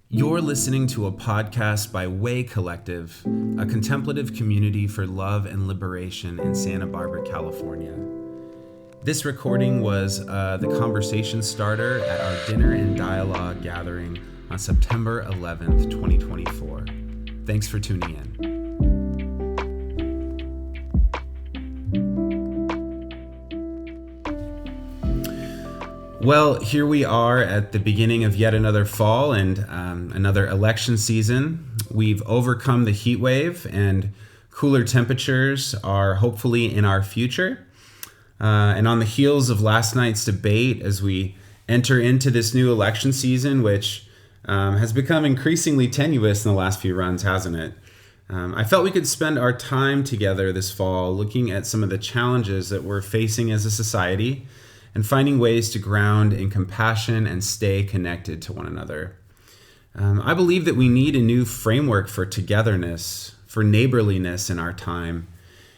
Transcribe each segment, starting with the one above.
You're listening to a podcast by Way Collective, a contemplative community for love and liberation in Santa Barbara, California. This recording was the conversation starter at our dinner and dialogue gathering on September 11th, 2024. Thanks for tuning in. Well, here we are at the beginning of yet another fall and another election season. We've overcome the heat wave and cooler temperatures are hopefully in our future. And on the heels of last night's debate, as we enter into this new election season, which has become increasingly tenuous in the last few runs, hasn't it? I felt we could spend our time together this fall looking at some of the challenges that we're facing as a society and finding ways to ground in compassion and stay connected to one another. I believe that we need a new framework for togetherness, for neighborliness in our time.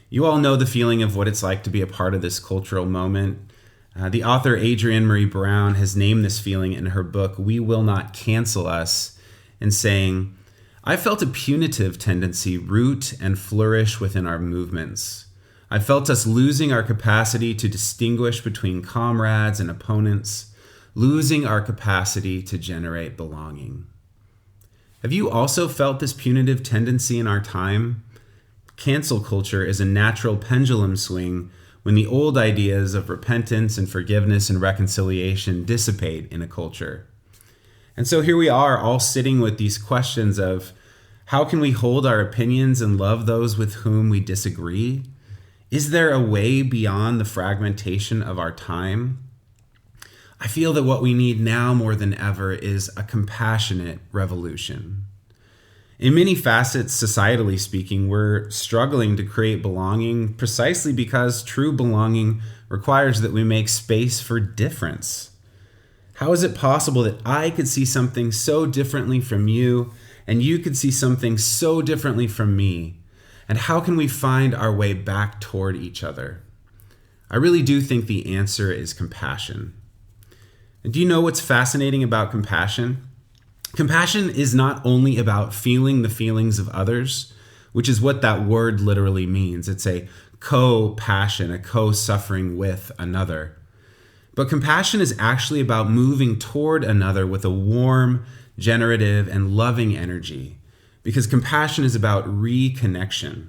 You all know the feeling of what it's like to be a part of this cultural moment. The author Adrienne Maree Brown has named this feeling in her book, We Will Not Cancel Us, in saying, I felt a punitive tendency root and flourish within our movements. I felt us losing our capacity to distinguish between comrades and opponents, losing our capacity to generate belonging. Have you also felt this punitive tendency in our time? Cancel culture is a natural pendulum swing when the old ideas of repentance and forgiveness and reconciliation dissipate in a culture. And so here we are all sitting with these questions of how can we hold our opinions and love those with whom we disagree? Is there a way beyond the fragmentation of our time? I feel that what we need now more than ever is a compassionate revolution. In many facets, societally speaking, we're struggling to create belonging precisely because true belonging requires that we make space for difference. How is it possible that I could see something so differently from you and you could see something so differently from me? And how can we find our way back toward each other? I really do think the answer is compassion. And do you know what's fascinating about compassion? Compassion is not only about feeling the feelings of others, which is what that word literally means. It's a co-passion, a co-suffering with another. But compassion is actually about moving toward another with a warm, generative, and loving energy. Because compassion is about reconnection.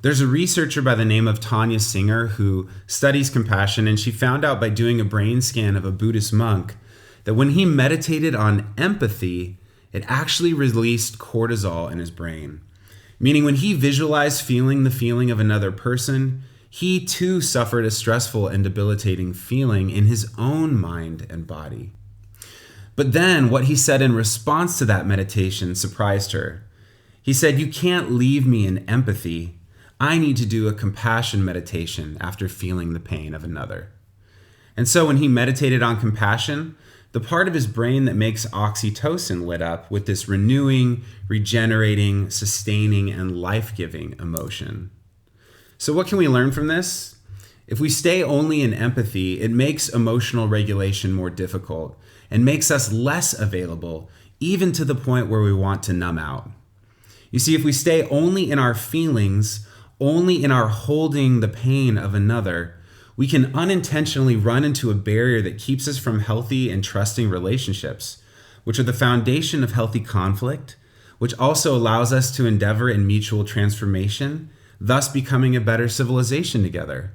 There's a researcher by the name of Tanya Singer who studies compassion, and she found out by doing a brain scan of a Buddhist monk that when he meditated on empathy, it actually released cortisol in his brain. Meaning when he visualized feeling the feeling of another person, he too suffered a stressful and debilitating feeling in his own mind and body. But then what he said in response to that meditation surprised her. He said, you can't leave me in empathy. I need to do a compassion meditation after feeling the pain of another. And so when he meditated on compassion, the part of his brain that makes oxytocin lit up with this renewing, regenerating, sustaining, and life-giving emotion. So what can we learn from this? If we stay only in empathy, it makes emotional regulation more difficult and makes us less available, even to the point where we want to numb out. You see, if we stay only in our feelings, only in our holding the pain of another, we can unintentionally run into a barrier that keeps us from healthy and trusting relationships, which are the foundation of healthy conflict, which also allows us to endeavor in mutual transformation, thus becoming a better civilization together.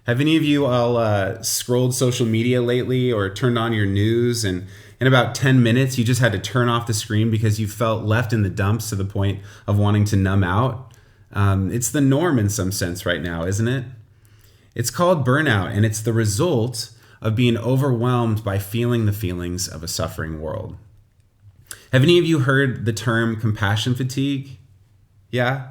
Have any of you all scrolled social media lately or turned on your news and in about 10 minutes you just had to turn off the screen because you felt left in the dumps to the point of wanting to numb out? It's the norm in some sense right now, isn't it? It's called burnout, and it's the result of being overwhelmed by feeling the feelings of a suffering world. Have any of you heard the term compassion fatigue? Yeah?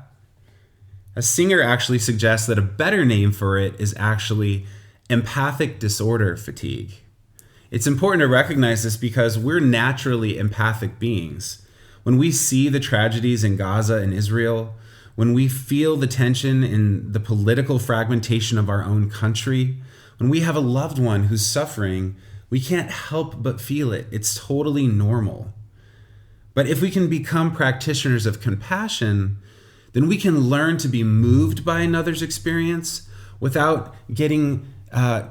A singer actually suggests that a better name for it is actually empathic disorder fatigue. It's important to recognize this because we're naturally empathic beings. When we see the tragedies in Gaza and Israel, when we feel the tension in the political fragmentation of our own country, when we have a loved one who's suffering, we can't help but feel it. It's totally normal. But if we can become practitioners of compassion, then we can learn to be moved by another's experience without getting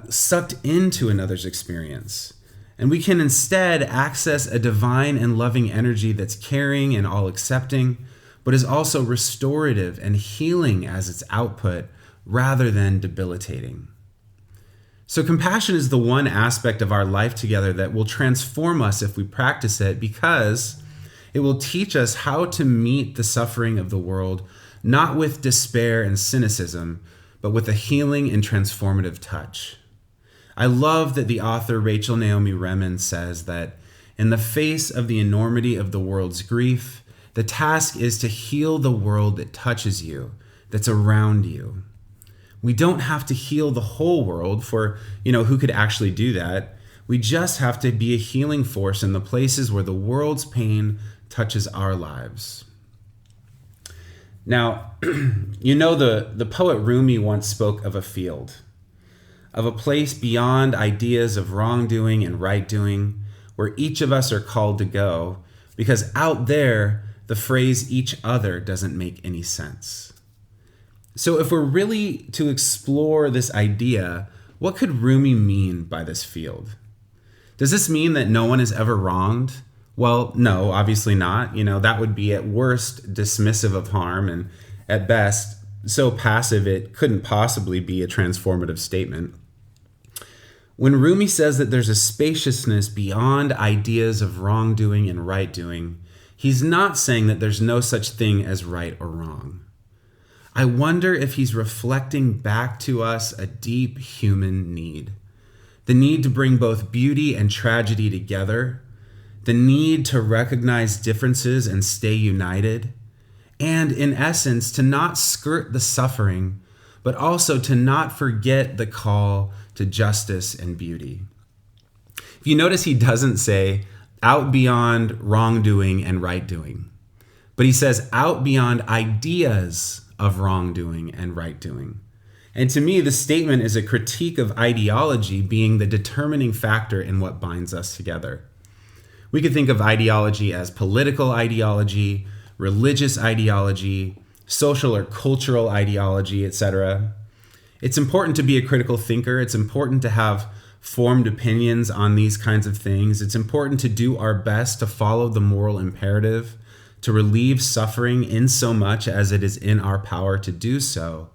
sucked into another's experience. And we can instead access a divine and loving energy that's caring and all-accepting, but is also restorative and healing as its output rather than debilitating. So compassion is the one aspect of our life together that will transform us if we practice it, because it will teach us how to meet the suffering of the world, not with despair and cynicism, but with a healing and transformative touch. I love that the author Rachel Naomi Remen says that in the face of the enormity of the world's grief, the task is to heal the world that touches you, that's around you. We don't have to heal the whole world, for, who could actually do that? We just have to be a healing force in the places where the world's pain touches our lives. Now, the poet Rumi once spoke of a field, of a place beyond ideas of wrongdoing and right doing, where each of us are called to go, because out there, the phrase each other doesn't make any sense. So if we're really to explore this idea, what could Rumi mean by this field? Does this mean that no one is ever wronged? Well, no, obviously not. That would be at worst dismissive of harm, and at best so passive it couldn't possibly be a transformative statement. When Rumi says that there's a spaciousness beyond ideas of wrongdoing and right doing, he's not saying that there's no such thing as right or wrong. I wonder if he's reflecting back to us a deep human need. The need to bring both beauty and tragedy together, the need to recognize differences and stay united, and in essence, to not skirt the suffering, but also to not forget the call to justice and beauty. If you notice, he doesn't say out beyond wrongdoing and right doing, but he says out beyond ideas of wrongdoing and right doing. And to me, the statement is a critique of ideology being the determining factor in what binds us together. We could think of ideology as political ideology, religious ideology, social or cultural ideology, etc. It's important to be a critical thinker. It's important to have formed opinions on these kinds of things. It's important to do our best to follow the moral imperative, to relieve suffering in so much as it is in our power to do so.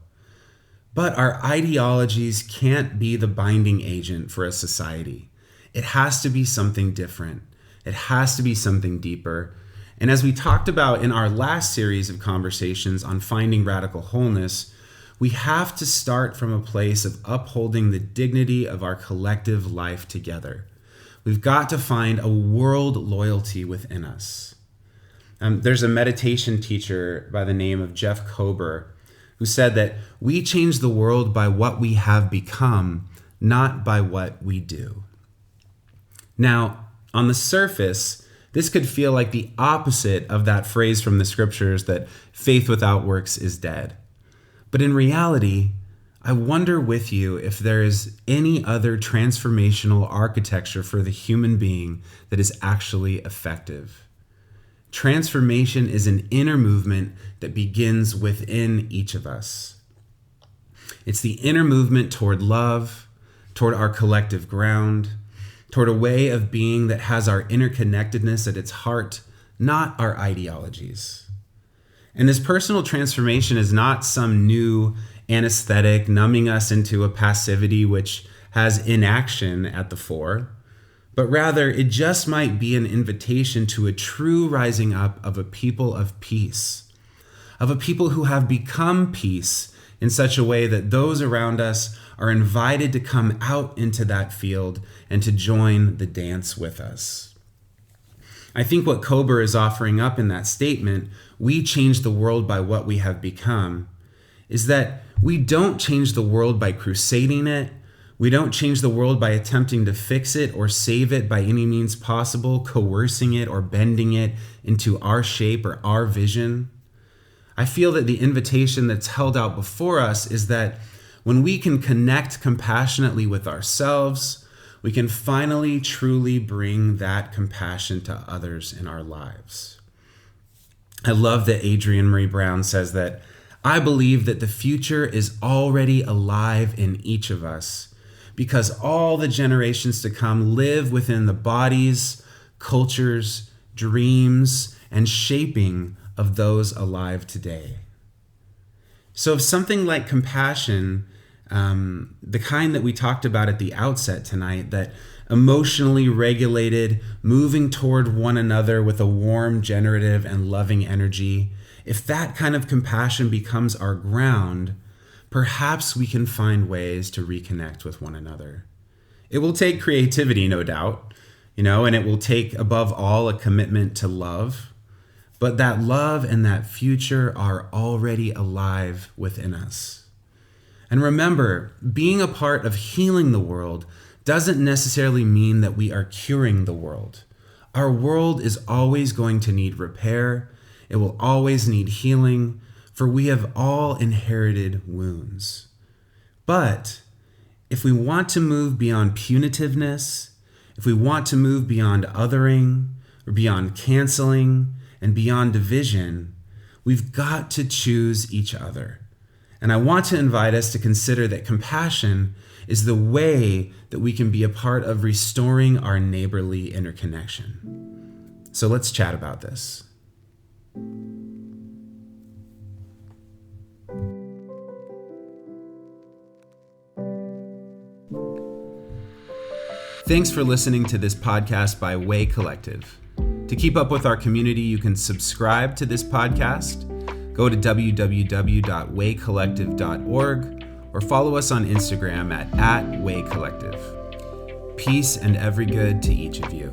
But our ideologies can't be the binding agent for a society. It has to be something different. It has to be something deeper. And as we talked about in our last series of conversations on finding radical wholeness, we have to start from a place of upholding the dignity of our collective life together. We've got to find a world loyalty within us. There's a meditation teacher by the name of Jeff Kober who said that we change the world by what we have become, not by what we do. Now, on the surface, this could feel like the opposite of that phrase from the scriptures that faith without works is dead. But in reality, I wonder with you if there is any other transformational architecture for the human being that is actually effective. Transformation is an inner movement that begins within each of us. It's the inner movement toward love, toward our collective ground, toward a way of being that has our interconnectedness at its heart, not our ideologies. And this personal transformation is not some new anesthetic numbing us into a passivity which has inaction at the fore, but rather it just might be an invitation to a true rising up of a people of peace, of a people who have become peace in such a way that those around us are invited to come out into that field and to join the dance with us. I think what Kober is offering up in that statement, we change the world by what we have become, is that we don't change the world by crusading it. We don't change the world by attempting to fix it or save it by any means possible, coercing it or bending it into our shape or our vision. I feel that the invitation that's held out before us is that when we can connect compassionately with ourselves, we can finally truly bring that compassion to others in our lives. I love that Adrienne Marie Brown says that, "I believe that the future is already alive in each of us because all the generations to come live within the bodies, cultures, dreams, and shaping of those alive today." So if something like compassion, the kind that we talked about at the outset tonight, that emotionally regulated, moving toward one another with a warm, generative, and loving energy, if that kind of compassion becomes our ground, perhaps we can find ways to reconnect with one another. It will take creativity, no doubt, and it will take, above all, a commitment to love. But that love and that future are already alive within us. And remember, being a part of healing the world doesn't necessarily mean that we are curing the world. Our world is always going to need repair. It will always need healing, for we have all inherited wounds. But if we want to move beyond punitiveness, if we want to move beyond othering, or beyond canceling, and beyond division, we've got to choose each other. And I want to invite us to consider that compassion is the way that we can be a part of restoring our neighborly interconnection. So let's chat about this. Thanks for listening to this podcast by Way Collective. To keep up with our community, you can subscribe to this podcast, go to www.waycollective.org, or follow us on Instagram at @waycollective. Peace and every good to each of you.